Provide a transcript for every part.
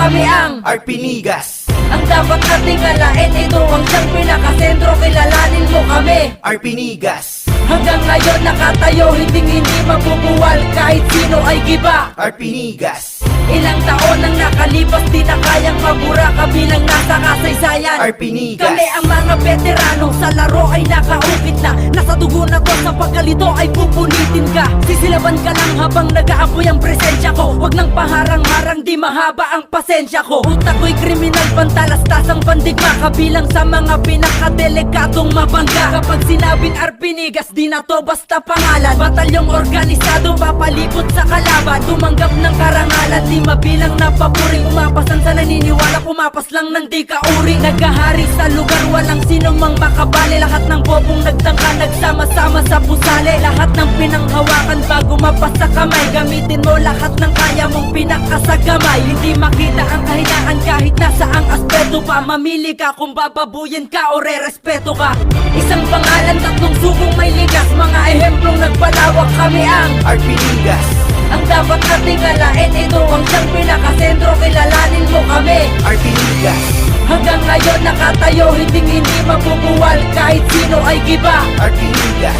kami ang Arpinigas. Ang dapat nating alain, ito ang siyang pinakasentro, kilalanin mo kami Arpinigas. Hanggang ngayon nakatayo, hindi mabubuwal kahit sino ay giba. Arpinigas. Ilang taon nang nakalipas, di na kayang mabura, kabilang nasa kasaysayan. Arpinigas. Kami ang mga veterano, sa laro ay nakaukit na. Nasa dugo na to, sa pagkalito ay pupunitin ka. Sisilaban ka lang habang nag-aapoy ang presensya ko. Huwag nang paharang-harang, di mahaba ang pasensya ko. Utak ko'y kriminal, pantalastas ang pandigma, kabilang sa mga pinakadelikadong mabangga. Kapag sinabing Arpinigas, di na to basta pangalan. Batalyong organisado, papalipot sa kalaban. Tumanggap ng karangalan, di mabilang na papuring. Umapasan sa naniniwala, pumapas lang ng di kauri. Naghahari sa lugar, walang sinong mang makabali. Lahat ng bobong nagtangka, nagsama-sama sa pusali. Lahat ng pinanghawakan bago mapas sa kamay. Gamitin mo lahat ng kaya mong pinakasagamay. Hindi makita ang kahinaan kahit nasa ang aspeto pa. Mamili ka kung bababuyin ka o re-respeto ka. Isang pangalan, tatlong sugong may ligas. Mga ehemplong nagpalawak, kami ang Arpinigas. Ang dapat nating alain, ito ang siyang pinakasentro, kilalanin mo kami Arpinigas. Hanggang ngayon nakatayo, hindi mabubuwal kahit sino ay giba. Arpinigas.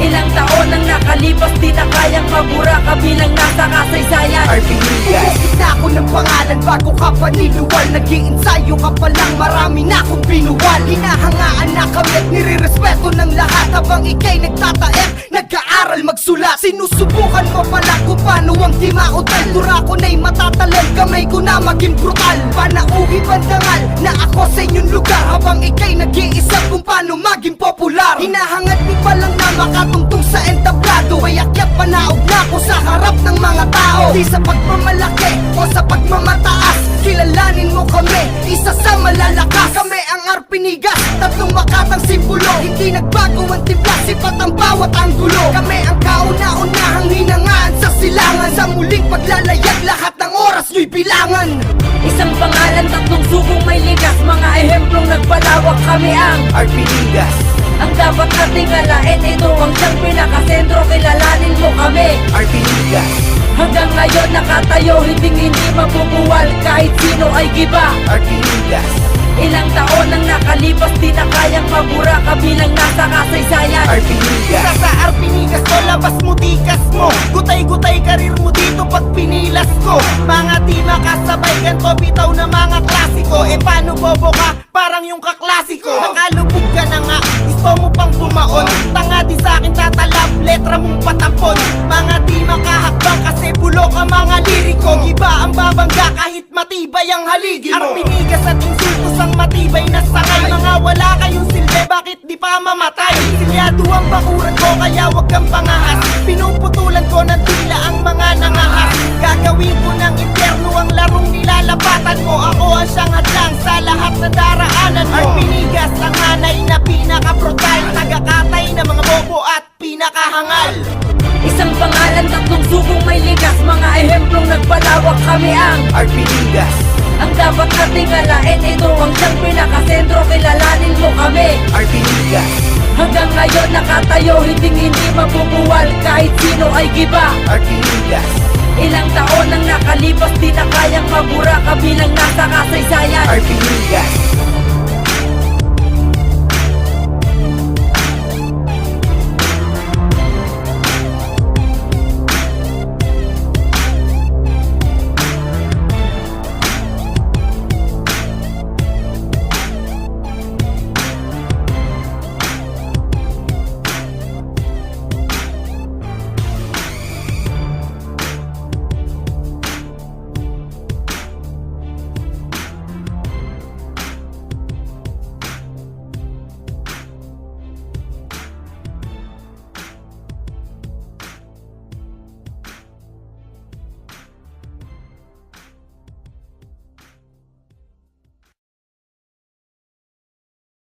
Ilang taon nang nakalipas, di na kayang mabura, kabilang nasa kasaysayan. Arpinigas. Bumukit na ako ng pangalan bago ka paniniwal. Nag-iinsayo ka pa lang, marami na akong binuwal. Hinahangaan na kami't nire-respeto ng lahat. Habang ikay nagtataep, nag-aaral magsulat. Sinusubukan mo pala kung paano ang di mautal. Dura ko na'y matatalan, kamay ko na maging brutal. Panauhi bandangal na ako sa inyong lugar. Habang ikay nag-iisip kung paano maging popular. Hinahangad mo pa lang na makatungtong sa entablado. Ay akyat panaog na ako sa harap ng mga tao. Di sa pagmamalaki o sa pagmamataas, kilalanin mo kami, isa sa malalakas. Kami ang Arpinigas, tatlong makatang simbolo. Hindi nagbago ang timpla, sipat ang bawat anggulo. Kami ang kauna-unahang hinangaan sa silangan. Sa muling paglalayag, lahat ng oras nyo'y bilangan. Isang pangalan, tatlong sugong may ligas. Mga ehemplong nagpalawak, kami ang Arpinigas. Ang dapat nating alain, ito ang siyang pinakasentro, kilalanin mo kami Arpinigas. Hanggang ngayon nakatayo, hindi mabubuwal kahit sino ay giba. Arpinigas. Ilang taon nang nakalipas, di na kayang mabura, kabilang nasa kasaysayan. Arpinigas. Isa sa Arpinigas ko, labas mo tikas mo. Gutay-gutay karir mo dito pag pinilas ko. Mga di makasabay, ganto bitaw na mga klasiko. E paano bobo ka? Parang yung kaklasiko. Nakalubog ka na nga, gusto mo pang bumaon. Tanga di sa'kin tatalab, letra mong patapon. Mga di makahakbang kasi bulok ang mga liriko. Iba ang babangga kahit matibay ang haligi mo. Arpinigas at insultos ang matibay na sangay. Mga wala kayong silbi, bakit di pa mamatay? Silyado ang bakuran ko, kaya wag kang pangahas. Pinuputulan ko ng tila ang mga nangahas. Gagawin ko ng impyerno ang larong nilalapatan mo. Ako ang siyang hadlang sa lahat na daraanan mo. Arpinigas ang hanay na pinaka-brutal, tagakatay na mga bobo at pinakahangal. Isang pangalan, tatlong sugong may ligas. Mga ehemplong nagpalawak, kami ang Arpinigas. Ang dapat nating alain, ito ang siyang pinakasentro, kilalanin mo kami Arpinigas. Hanggang ngayon nakatayo, hindi mabubuwal kahit sino ay giba. Arpinigas. Ilang taon nang nakalipas,